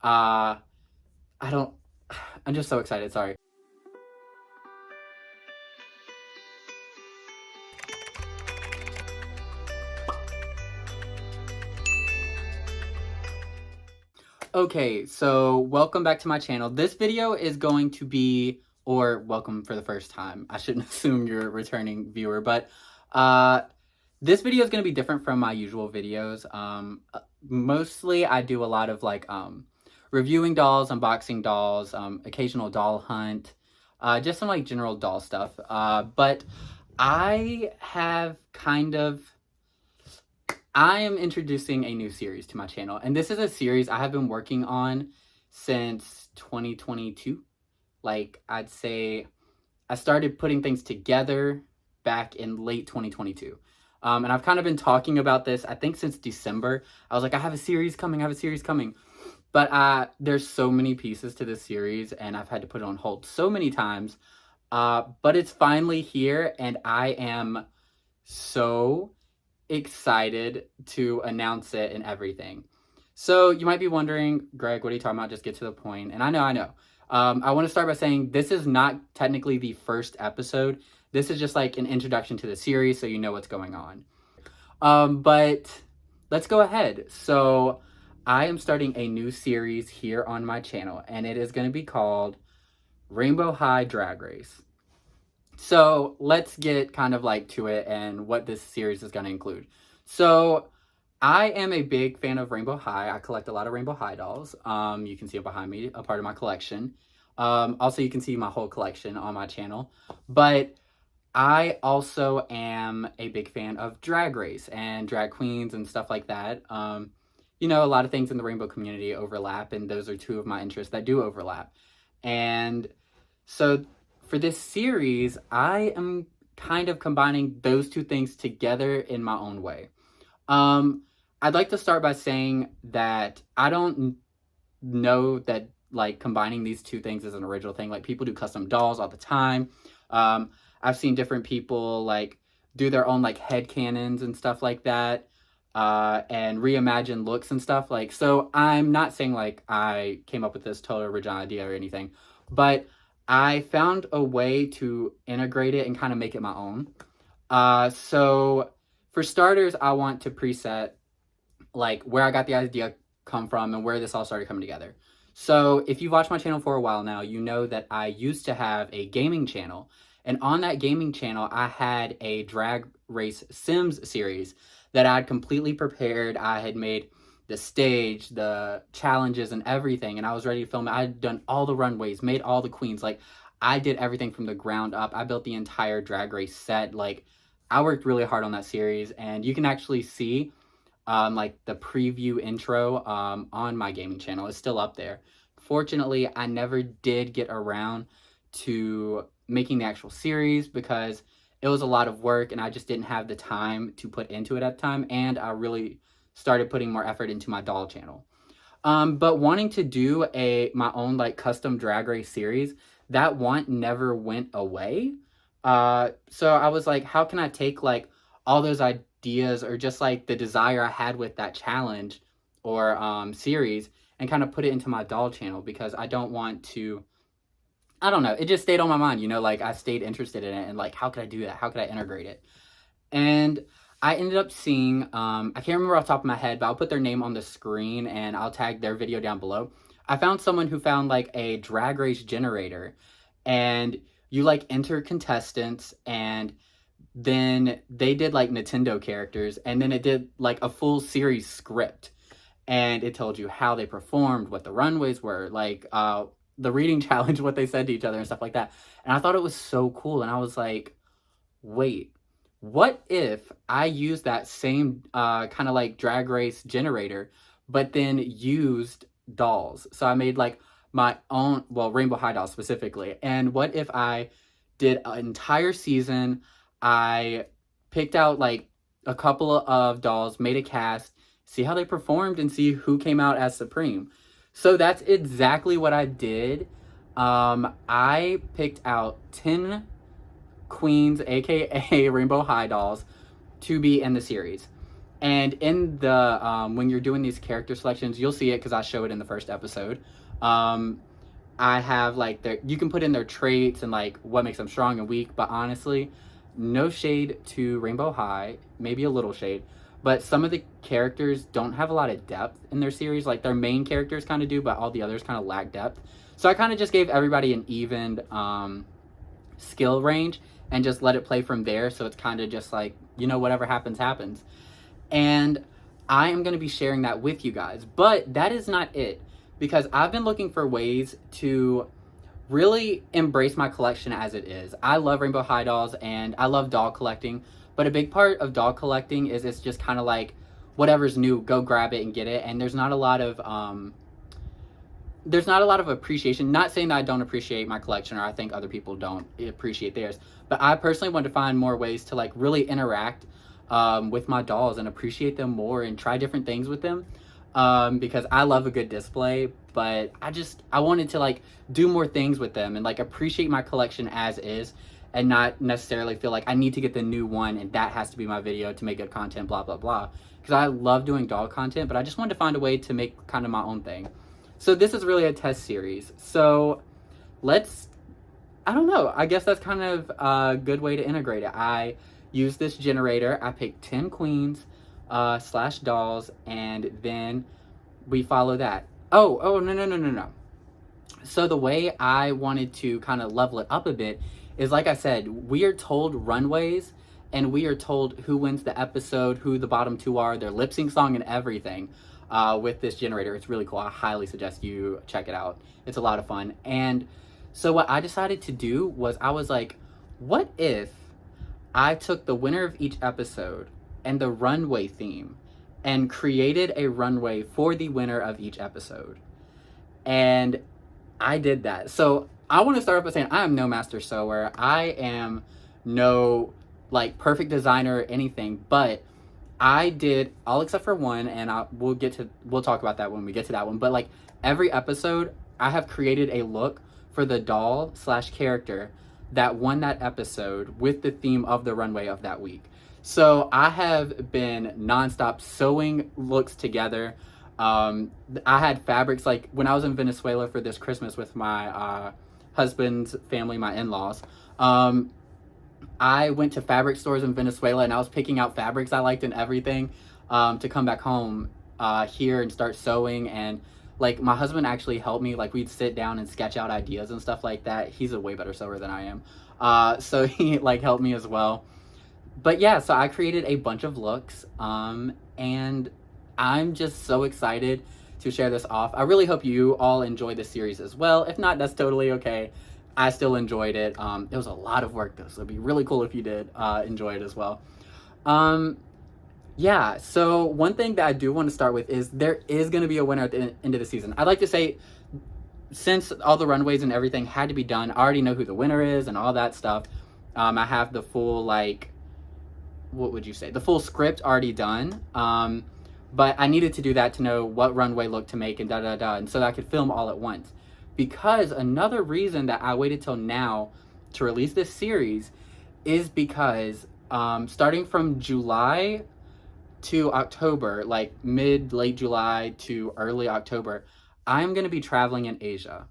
Uh, I don't, I'm just so excited, sorry. Okay, so welcome back to my channel. This video is going to be, or welcome for the first time. I shouldn't assume you're a returning viewer, but this video is going to be different from my usual videos. Mostly I do a lot of like reviewing dolls, unboxing dolls, occasional doll hunt, just some like general doll stuff. But I have I am introducing a new series to my channel, and this is a series I have been working on since 2022. Like, I'd say I started putting things together back in late 2022. And I've kind of been talking about this, I think, since December. I was like, I have a series coming, But there's so many pieces to this series, and I've had to put it on hold so many times. But it's finally here, and I am so excited to announce it and everything. So you might be wondering, Greg, what are you talking about? Just get to the point. And I know. I want to start by saying this is not technically the first episode. This is just like an introduction to the series so you know what's going on. But let's go ahead. So I am starting a new series here on my channel, and it is going to be called Rainbow High Drag Race. So let's get kind of like to it and what this series is going to include. So I am a big fan of Rainbow High. I collect a lot of Rainbow High dolls. You can see it behind me, a part of my collection. Also, you can see my whole collection on my channel. But I also am a big fan of Drag Race and drag queens and stuff like that. You know, a lot of things in the rainbow community overlap, and those are two of my interests that do overlap. And so for this series, I am kind of combining those two things together in my own way. I'd like to start by saying that I don't know that like combining these two things is an original thing. Like, people do custom dolls all the time. I've seen different people like do their own like headcanons and stuff like that, and reimagine looks and stuff. Like, so I'm not saying like I came up with this total original idea or anything, but I found a way to integrate it and kind of make it my own. So for starters, I want to preset like where I got the idea come from and where this all started coming together. So if you've watched my channel for a while now, you know that I used to have a gaming channel. And on that gaming channel, I had a Drag Race Sims series that I had completely prepared. I had made the stage, the challenges, and everything, and I was ready to film it. I had done all the runways, made all the queens. Like, I did everything from the ground up. I built the entire Drag Race set. Like, I worked really hard on that series, and you can actually see like the preview intro on my gaming channel. It's still up there. Fortunately, I never did get around to making the actual series because it was a lot of work and I just didn't have the time to put into it at the time, and I really started putting more effort into my doll channel. But wanting to do my own like custom Drag Race series, that want never went away. So I was like, how can I take like all those ideas or just like the desire I had with that challenge or series and kind of put it into my doll channel, because I don't want to, I don't know, it just stayed on my mind, you know, like I stayed interested in it and like, how could I do that? How could I integrate it? And I ended up seeing, I can't remember off the top of my head, but I'll put their name on the screen and I'll tag their video down below. I found someone who found like a Drag Race generator, and you like enter contestants, and then they did like Nintendo characters, and then it did like a full series script, and it told you how they performed, what the runways were, like the reading challenge, what they said to each other and stuff like that. And I thought it was so cool, and I was like, wait, what if I use that same kind of like Drag Race generator, but then used dolls? So I made like my own, well, Rainbow High dolls specifically. And what if I did an entire season, I picked out like a couple of dolls, made a cast, see how they performed, and see who came out as Supreme. So that's exactly what I did. I picked out 10 queens, aka Rainbow High dolls, to be in the series. And in the when you're doing these character selections, you'll see it because I show it in the first episode. I have like you can put in their traits and like what makes them strong and weak, but honestly, no shade to Rainbow High, maybe a little shade, but some of the characters don't have a lot of depth in their series. Like their main characters kind of do, but all the others kind of lack depth. So I kind of just gave everybody an even skill range and just let it play from there. So it's kind of just like, you know, whatever happens, happens. And I am going to be sharing that with you guys. But that is not it, because I've been looking for ways to really embrace my collection as it is. I love Rainbow High dolls and I love doll collecting, but a big part of doll collecting is it's just kind of like whatever's new, go grab it and get it. And there's not a lot of appreciation. Not saying that I don't appreciate my collection or I think other people don't appreciate theirs, but I personally want to find more ways to like really interact with my dolls and appreciate them more and try different things with them, because I love a good display, but I wanted to like do more things with them and like appreciate my collection as is and not necessarily feel like I need to get the new one and that has to be my video to make good content, blah blah blah, because I love doing doll content, but I just wanted to find a way to make kind of my own thing. So this is really a test series. So I don't know, I guess that's kind of a good way to integrate it. I use this generator. I picked 10 queens slash dolls, and then we follow that. Oh, no. So the way I wanted to kind of level it up a bit is, like I said, we are told runways, and we are told who wins the episode, who the bottom two are, their lip sync song and everything with this generator. It's really cool. I highly suggest you check it out. It's a lot of fun. And so what I decided to do was I was like, what if I took the winner of each episode and the runway theme and created a runway for the winner of each episode? And I did that. So I want to start off by saying I am no master sewer. I am no like perfect designer or anything, but I did all except for one, and we'll talk about that when we get to that one. But like every episode, I have created a look for the doll slash character that won that episode with the theme of the runway of that week. So I have been nonstop sewing looks together. I had fabrics, like when I was in Venezuela for this Christmas with my husband's family, my in-laws. I went to fabric stores in Venezuela and I was picking out fabrics I liked and everything to come back home here and start sewing. And like my husband actually helped me. Like we'd sit down and sketch out ideas and stuff like that. He's a way better sewer than I am. So he like helped me as well. But yeah, so I created a bunch of looks and I'm just so excited to share this off. I really hope you all enjoy this series as well. If not, that's totally okay. I still enjoyed it. It was a lot of work though, so it'd be really cool if you did enjoy it as well. Yeah, so one thing that I do want to start with is there is going to be a winner at the end of the season. I'd like to say, since all the runways and everything had to be done, I already know who the winner is and all that stuff. I have the full, like, what would you say? The full script already done. But I needed to do that to know what runway look to make and da-da-da, and so that I could film all at once. Because another reason that I waited till now to release this series is because starting from July to October, like late July to early October, I'm going to be traveling in Asia.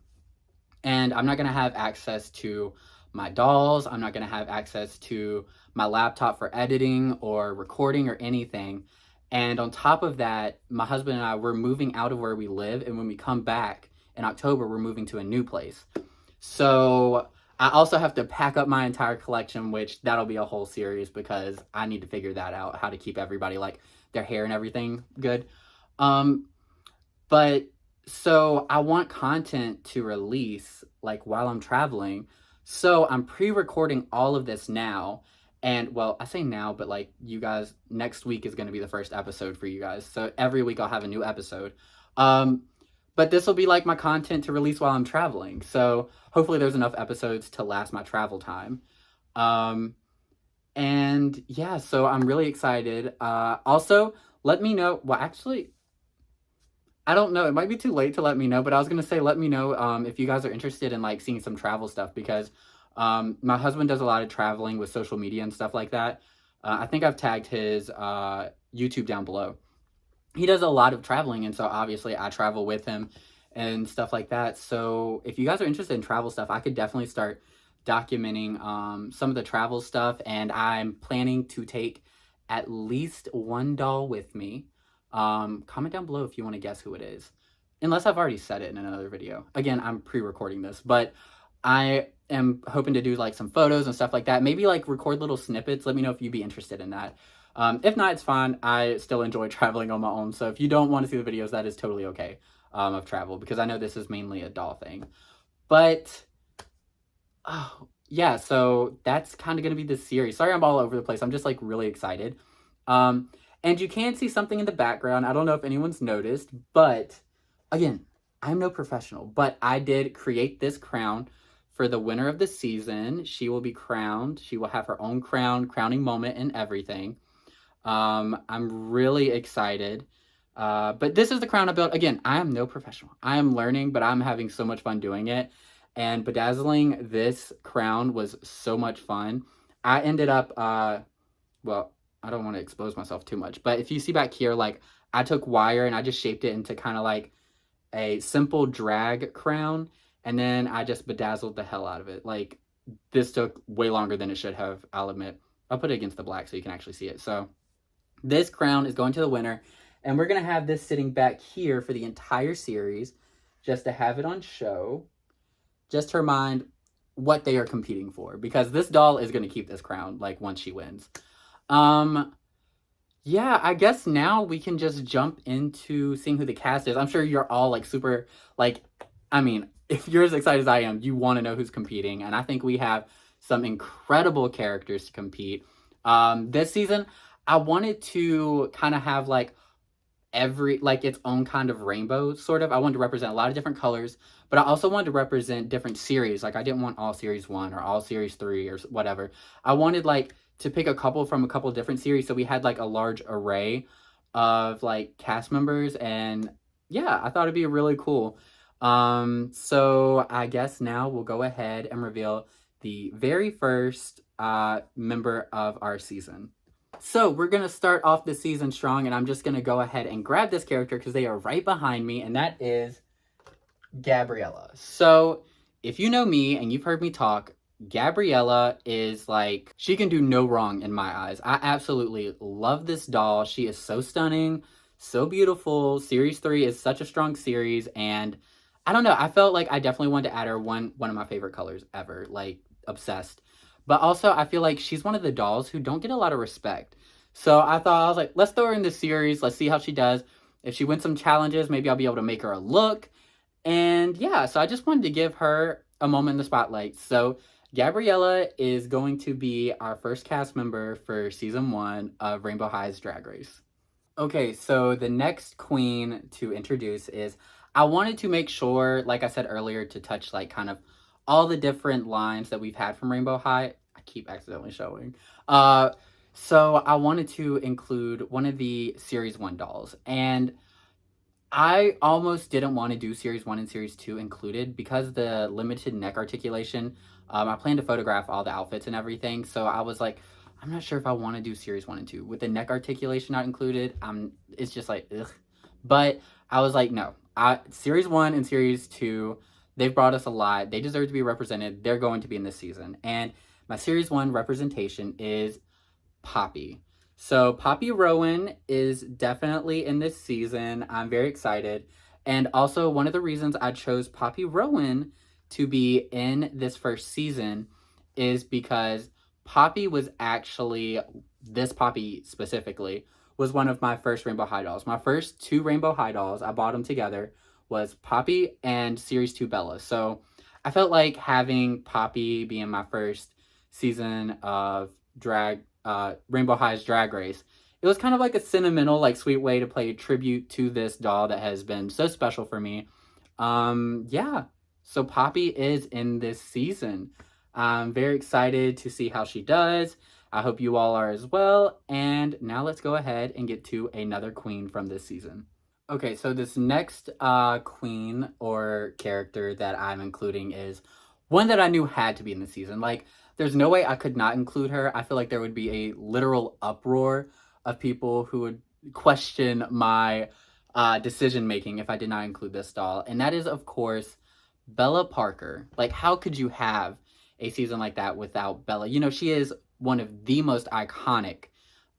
And I'm not going to have access to my dolls. I'm not going to have access to my laptop for editing or recording or anything. And on top of that, my husband and I, we're moving out of where we live. And when we come back in October, we're moving to a new place. So I also have to pack up my entire collection, which that'll be a whole series because I need to figure that out, how to keep everybody, like, their hair and everything good. But so I want content to release, like, while I'm traveling. So I'm pre-recording all of this now. And, well, I say now, but, like, you guys, next week is going to be the first episode for you guys. So every week I'll have a new episode. But this will be, like, my content to release while I'm traveling. So hopefully there's enough episodes to last my travel time. And, yeah, so I'm really excited. Also, let me know. Well, actually, I don't know. It might be too late to let me know. But I was going to say let me know if you guys are interested in, like, seeing some travel stuff. Because my husband does a lot of traveling with social media and stuff like that. I think I've tagged his YouTube down below. He does a lot of traveling, and so obviously I travel with him and stuff like that. So if you guys are interested in travel stuff, I could definitely start documenting some of the travel stuff, and I'm planning to take at least one doll with me. Comment down below if you want to guess who it is. Unless I've already said it in another video. Again, I'm pre-recording this, but I am hoping to do like some photos and stuff like that. Maybe like record little snippets. Let me know if you'd be interested in that. If not, it's fine. I still enjoy traveling on my own. So if you don't want to see the videos, that is totally okay of travel, because I know this is mainly a doll thing. But oh, yeah, so that's kind of going to be the series. Sorry I'm all over the place. I'm just like really excited. And you can see something in the background. I don't know if anyone's noticed, but again, I'm no professional, but I did create this crown for the winner of the season. She will be crowned. She will have her own crowning moment and everything. I'm really excited. But this is the crown I built. Again, I am no professional. I am learning, but I'm having so much fun doing it. And bedazzling this crown was so much fun. I ended up, well, I don't want to expose myself too much, but if you see back here, like I took wire and I just shaped it into kind of like a simple drag crown, and then I just bedazzled the hell out of it. Like this took way longer than it should have, I'll admit. I'll put it against the black so you can actually see it. So this crown is going to the winner, and we're going to have this sitting back here for the entire series just to have it on show, just to remind what they are competing for, because this doll is going to keep this crown like once she wins. Yeah, I guess now we can just jump into seeing who the cast is. I'm sure you're all like super, like, I mean, if you're as excited as I am, you want to know who's competing. And I think we have some incredible characters to compete. This season, I wanted to kind of have like like its own kind of rainbow, sort of. I wanted to represent a lot of different colors, but I also wanted to represent different series. Like I didn't want all series 1 or all series 3 or whatever. I wanted like to pick a couple from a couple different series, so we had like a large array of like cast members, and yeah, I thought it'd be really cool. So I guess now we'll go ahead and reveal the very first member of our season. So we're going to start off the season strong, and I'm just going to go ahead and grab this character because they are right behind me, and that is Gabriella. So if you know me and you've heard me talk, Gabriella is like, she can do no wrong in my eyes. I absolutely love this doll. She is so stunning, so beautiful. Series 3 is such a strong series, and I don't know, I felt like I definitely wanted to add her one of my favorite colors ever, like obsessed. But also, I feel like she's one of the dolls who don't get a lot of respect. So I was like, let's throw her in this series. Let's see how she does. If she wins some challenges, maybe I'll be able to make her a look. And yeah, so I just wanted to give her a moment in the spotlight. So Gabriella is going to be our first cast member for season 1 of Rainbow High's Drag Race. Okay, so the next queen to introduce is, I wanted to make sure, like I said earlier, to touch like kind of all the different lines that we've had from Rainbow High. I keep accidentally showing. So I wanted to include one of the Series 1 dolls. And I almost didn't want to do Series 1 and Series 2 included because the limited neck articulation. I planned to photograph all the outfits and everything. So I was like, I'm not sure if I want to do Series 1 and 2. With the neck articulation not included, it's just like, ugh. But I was like, no. Series 1 and Series 2, they've brought us a lot. They deserve to be represented. They're going to be in this season. And my Series 1 representation is Poppy. So Poppy Rowan is definitely in this season. I'm very excited. And also, one of the reasons I chose Poppy Rowan to be in this first season is because Poppy was actually, this Poppy specifically, was one of my first Rainbow High dolls. My first 2 Rainbow High dolls, I bought them together, was Poppy and Series 2 Bella. So I felt like having Poppy be in my first season of Rainbow High's Drag Race, it was kind of like a sentimental, like sweet way to pay tribute to this doll that has been so special for me. Yeah, so Poppy is in this season. I'm very excited to see how she does. I hope you all are as well. And now let's go ahead and get to another queen from this season. Okay, so this next queen or character that I'm including is one that I knew had to be in the season. Like, there's no way I could not include her. I feel like there would be a literal uproar of people who would question my decision making if I did not include this doll. And that is, of course, Bella Parker. Like, how could you have a season like that without Bella? You know, she is one of the most iconic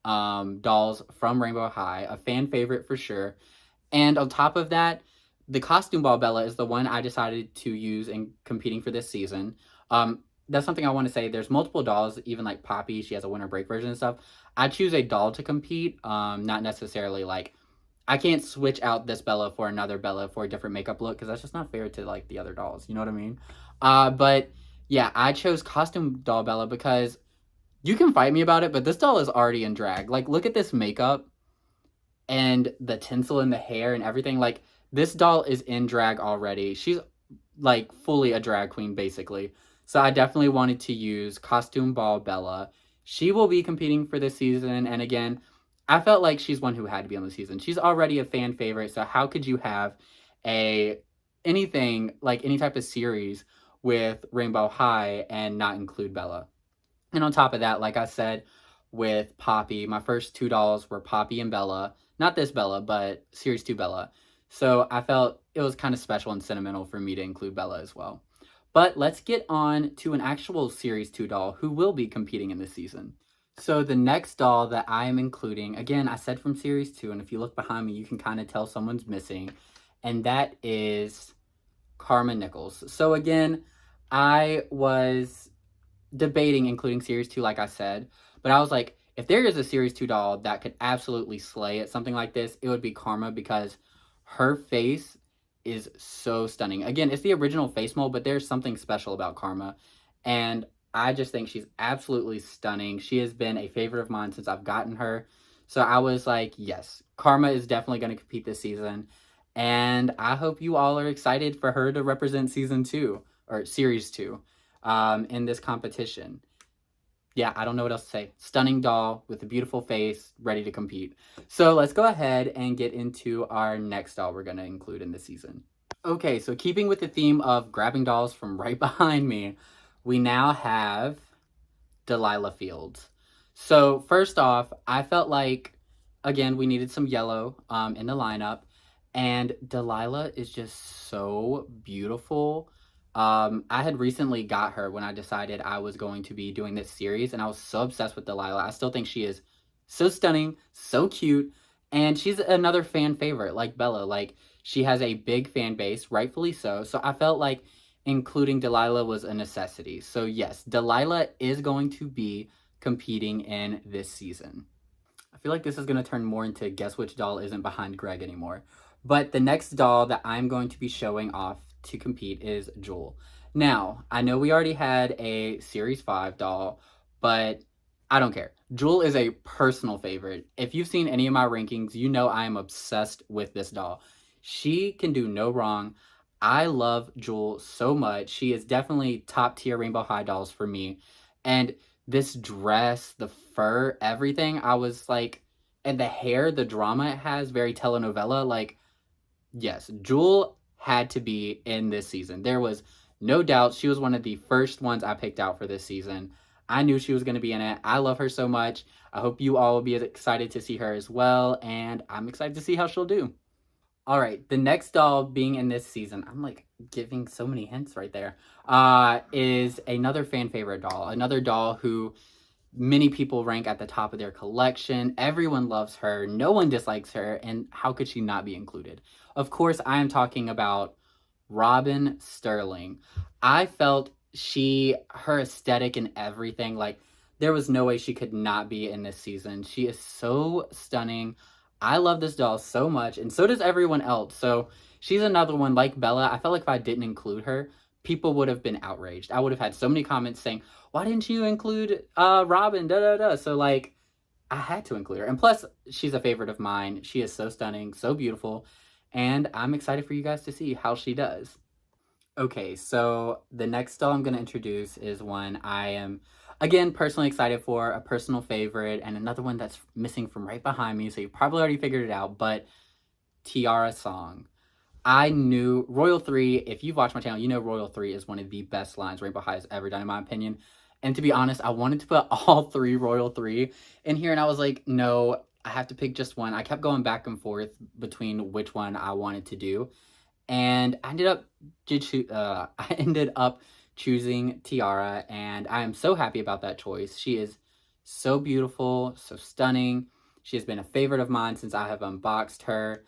dolls from Rainbow High, a fan favorite for sure. And on top of that, the costume ball Bella is the one I decided to use in competing for this season. That's something I want to say. There's multiple dolls, even like Poppy. She has a winter break version and stuff. I choose a doll to compete, not necessarily like I can't switch out this Bella for another Bella for a different makeup look because that's just not fair to like the other dolls. You know what I mean? But yeah, I chose costume doll Bella because you can fight me about it, but this doll is already in drag. Like, look at this makeup and the tinsel in the hair and everything. Like, this doll is in drag already. She's like fully a drag queen basically. So I definitely wanted to use costume ball Bella. She will be competing for this season, and again, I felt like she's one who had to be on the season. She's already a fan favorite, so how could you have a anything like any type of series with Rainbow High and not include Bella? And on top of that, like I said, with Poppy, my first two dolls were Poppy and Bella. Not this Bella, but Series 2 Bella. So I felt it was kind of special and sentimental for me to include Bella as well. But let's get on to an actual Series 2 doll who will be competing in this season. So the next doll that I am including, again, I said from Series 2, and if you look behind me, you can kind of tell someone's missing, and that is Karma Nichols. So again, I was debating including Series 2, like I said, but I was like, if there is a Series 2 doll that could absolutely slay at something like this, it would be Karma because her face is so stunning. Again, it's the original face mold, but there's something special about Karma, and I just think she's absolutely stunning. She has been a favorite of mine since I've gotten her. So I was like, yes, Karma is definitely going to compete this season, and I hope you all are excited for her to represent season 2 or series 2 in this competition. Yeah, I don't know what else to say. Stunning doll with a beautiful face, ready to compete. So let's go ahead and get into our next doll we're going to include in this season. Okay, so keeping with the theme of grabbing dolls from right behind me, we now have Delilah Fields. So first off, I felt like, again, we needed some yellow in the lineup. And Delilah is just so beautiful. I had recently got her when I decided I was going to be doing this series, and I was so obsessed with Delilah. I still think she is so stunning, so cute, and she's another fan favorite like Bella. Like, she has a big fan base, rightfully so. So I felt like including Delilah was a necessity. So yes, Delilah is going to be competing in this season. I feel like this is going to turn more into guess which doll isn't behind Greg anymore. But the next doll that I'm going to be showing off to compete is Jewel. Now, I know we already had a Series 5 doll, but I don't care. Jewel is a personal favorite. If you've seen any of my rankings, you know I am obsessed with this doll. She can do no wrong. I love Jewel so much. She is definitely top tier Rainbow High dolls for me. And this dress, the fur, everything, I was like, and the hair, the drama it has, very telenovela. Like, yes, Jewel had to be in this season. There was no doubt. She was one of the first ones I picked out for this season. I knew she was going to be in it. I love her so much. I hope you all will be as excited to see her as well, and I'm excited to see how she'll do. All right, the next doll being in this season, I'm like giving so many hints right there, is another fan favorite doll. Another doll who many people rank at the top of their collection. Everyone loves her. No one dislikes her. And how could she not be included? Of course, I am talking about Robin Sterling. I felt her aesthetic and everything, like, there was no way she could not be in this season. She is so stunning. I love this doll so much, and so does everyone else. So she's another one like Bella. I felt like if I didn't include her, people would have been outraged. I would have had so many comments saying, why didn't you include Robin, da da da. So like, I had to include her, and plus she's a favorite of mine. She is so stunning, so beautiful, and I'm excited for you guys to see how she does. Okay, so the next doll I'm going to introduce is one I am, again, personally excited for, a personal favorite, and another one that's missing from right behind me, so you probably already figured it out, but Tiara Song. I knew Royal 3, if you've watched my channel, you know Royal 3 is one of the best lines Rainbow High has ever done, in my opinion. And to be honest, I wanted to put all three Royal 3 in here, and I was like, no, I have to pick just one. I kept going back and forth between which one I wanted to do, and I ended up choosing Tiara, and I am so happy about that choice. She is so beautiful, so stunning. She has been a favorite of mine since I have unboxed her,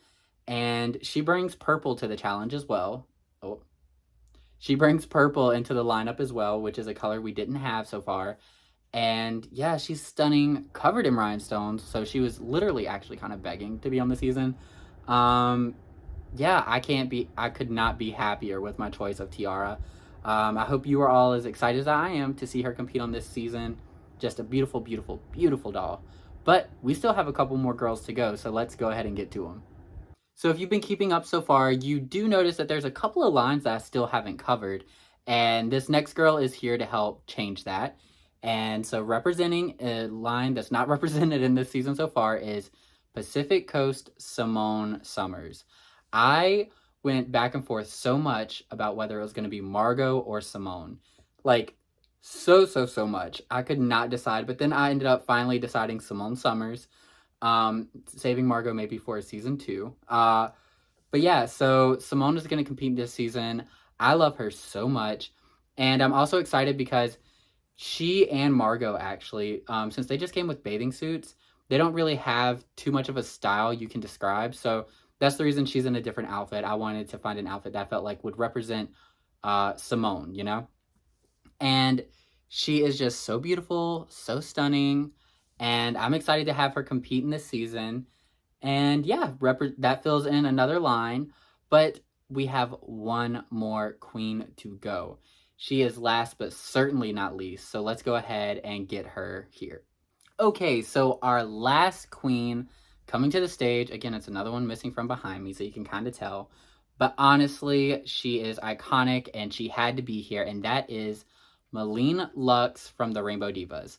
and she brings purple to the challenge as well. Oh, she brings purple into the lineup as well, which is a color we didn't have so far. And yeah, she's stunning, covered in rhinestones. So she was literally actually kind of begging to be on the season. Um, yeah, I could not be happier with my choice of Tiara. I hope you are all as excited as I am to see her compete on this season. Just a beautiful, beautiful, beautiful doll. But we still have a couple more girls to go, so let's go ahead and get to them. So if you've been keeping up so far, you do notice that there's a couple of lines that I still haven't covered. And this next girl is here to help change that. And so representing a line that's not represented in this season so far is Pacific Coast Simone Summers. I went back and forth so much about whether it was going to be Margot or Simone. Like, so much. I could not decide, but then I ended up finally deciding Simone Summers, saving Margot maybe for a season 2. But yeah, so Simone is going to compete this season. I love her so much. And I'm also excited because she and Margot actually, since they just came with bathing suits, they don't really have too much of a style you can describe. So that's the reason she's in a different outfit. I wanted to find an outfit that I felt like would represent Simone, you know? And she is just so beautiful, so stunning. And I'm excited to have her compete in this season. And yeah, that fills in another line. But we have one more queen to go. She is last but certainly not least. So let's go ahead and get her here. Okay, so our last queen coming to the stage. Again, it's another one missing from behind me, so you can kind of tell. But honestly, she is iconic and she had to be here. And that is Malene Lux from the Rainbow Divas.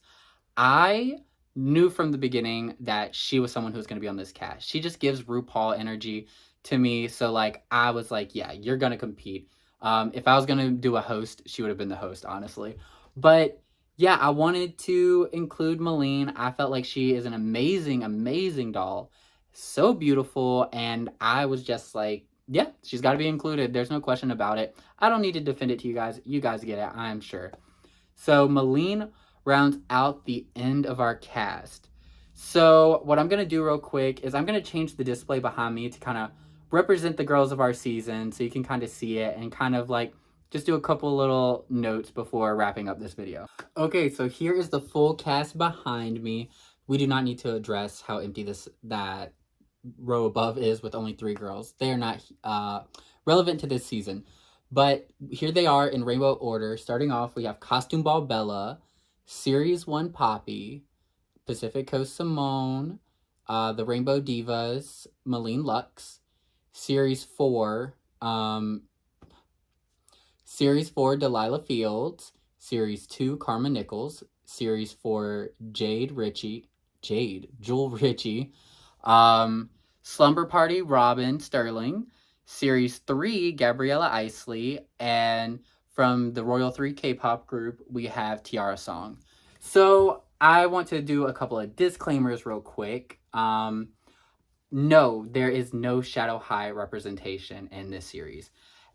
I knew from the beginning that she was someone who was going to be on this cast. She just gives RuPaul energy to me. So, like, I was like, yeah, you're going to compete. If I was going to do a host, she would have been the host, honestly. But yeah, I wanted to include Malene. I felt like she is an amazing, amazing doll. So beautiful. And I was just like, yeah, she's got to be included. There's no question about it. I don't need to defend it to you guys. You guys get it, I'm sure. So Malene rounds out the end of our cast. So what I'm going to do real quick is I'm going to change the display behind me to kind of represent the girls of our season so you can kind of see it and kind of like just do a couple little notes before wrapping up this video. Okay, so here is the full cast behind me. We do not need to address how empty that row above is with only 3 girls. They are not relevant to this season. But here they are in rainbow order. Starting off, we have Costume Ball Bella, Series 1 Poppy, Pacific Coast Simone, the Rainbow Divas, Malene Lux, Series 4, Delilah Fields, Series 2, Karma Nichols, Series 4, Jewel Richie, Slumber Party, Robin Sterling, Series 3, Gabriella Isley, and from the Royal 3 K-pop group, we have Tiara Song. So I want to do a couple of disclaimers real quick. No, there is no Shadow High representation in this series.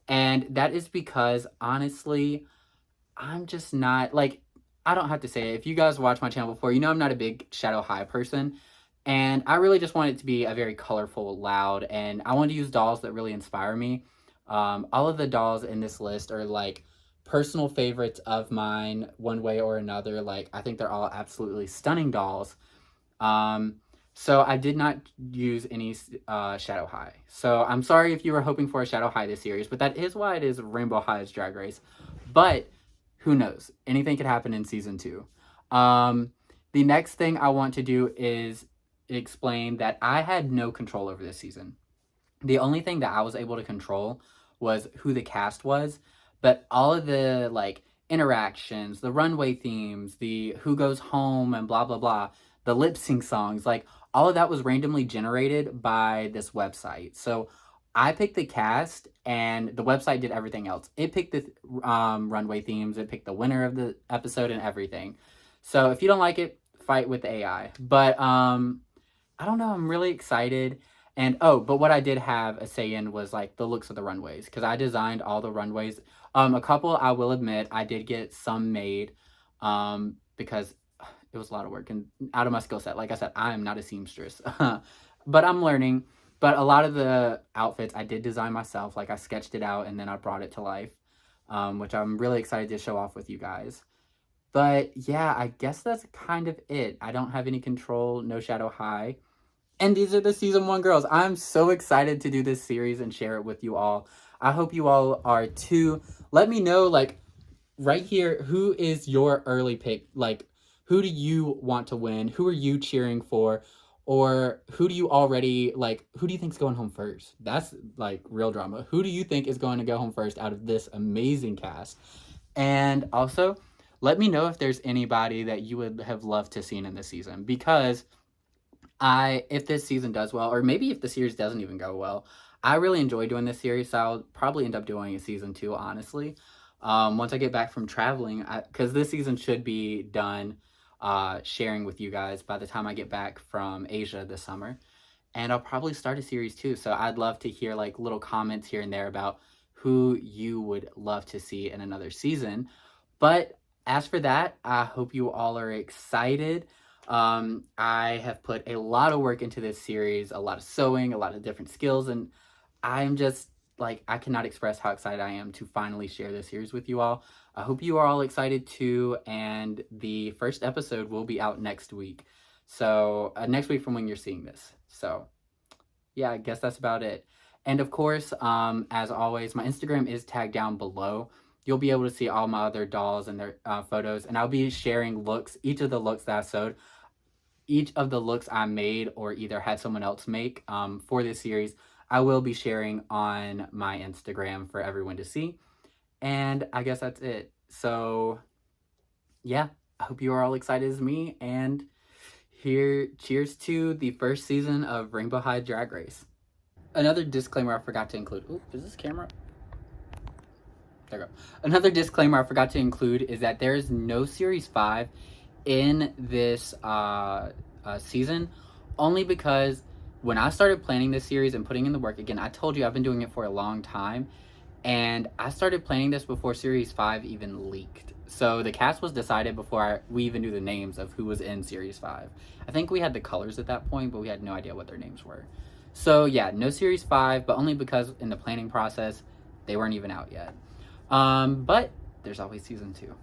And that is because, honestly, I'm just not, like, I don't have to say it. If you guys watch my channel before, you know I'm not a big Shadow High person. And I really just want it to be a very colorful, loud, and I want to use dolls that really inspire me. All of the dolls in this list are, like, personal favorites of mine one way or another. Like, I think they're all absolutely stunning dolls. So I did not use any Shadow High. So I'm sorry if you were hoping for a Shadow High this series, but that is why it is Rainbow High's Drag Race. But who knows? Anything could happen in season 2. The next thing I want to do is explain that I had no control over this season. The only thing that I was able to control was who the cast was, but all of the like interactions, the runway themes, the who goes home and blah blah blah, the lip sync songs, like all of that was randomly generated by this website. So I picked the cast and the website did everything else. It picked the runway themes, it picked the winner of the episode and everything. So if you don't like it, fight with the AI. But I don't know, I'm really excited. And oh, but what I did have a say in was like the looks of the runways, because I designed all the runways. A couple, I will admit, I did get some made, because it was a lot of work and out of my skill set. Like I said, I am not a seamstress, but I'm learning. But a lot of the outfits I did design myself. Like I sketched it out and then I brought it to life, which I'm really excited to show off with you guys. But yeah, I guess that's kind of it. I don't have any control, no shadow high. And these are the season 1 girls. I'm so excited to do this series and share it with you all. I hope you all are too. Let me know, like, right here, who is your early pick? Like, who do you want to win? Who are you cheering for? Or who do you already, like, who do you think's going home first? That's, like, real drama. Who do you think is going to go home first out of this amazing cast? And also, let me know if there's anybody that you would have loved to seen in this season, because if this season does well, or maybe if the series doesn't even go well, I really enjoy doing this series, so I'll probably end up doing a season 2, honestly. Once I get back from traveling, because this season should be done sharing with you guys by the time I get back from Asia this summer. And I'll probably start a series 2, so I'd love to hear like little comments here and there about who you would love to see in another season. But as for that, I hope you all are excited. I have put a lot of work into this series, a lot of sewing, a lot of different skills, and I'm just like, I cannot express how excited I am to finally share this series with you all. I hope you are all excited too, and the first episode will be out next week. So, next week from when you're seeing this. So, yeah, I guess that's about it. And of course, as always, my Instagram is tagged down below. You'll be able to see all my other dolls and their photos, and I'll be sharing looks, each of the looks that I sewed, each of the looks I made or either had someone else make for this series, I will be sharing on my Instagram for everyone to see. And I guess that's it. So, yeah, I hope you are all excited as me. And here, cheers to the first season of Rainbow High Drag Race. Another disclaimer I forgot to include. Ooh, is this camera? There we go. Another disclaimer I forgot to include is that there is no Series 5 in this season, only because when I started planning this series and putting in the work, again, I told you I've been doing it for a long time, and I started planning this before Series 5 even leaked. So the cast was decided before we even knew the names of who was in Series 5. I think we had the colors at that point, but we had no idea what their names were. So yeah, no Series 5, but only because in the planning process, they weren't even out yet. But there's always Season 2.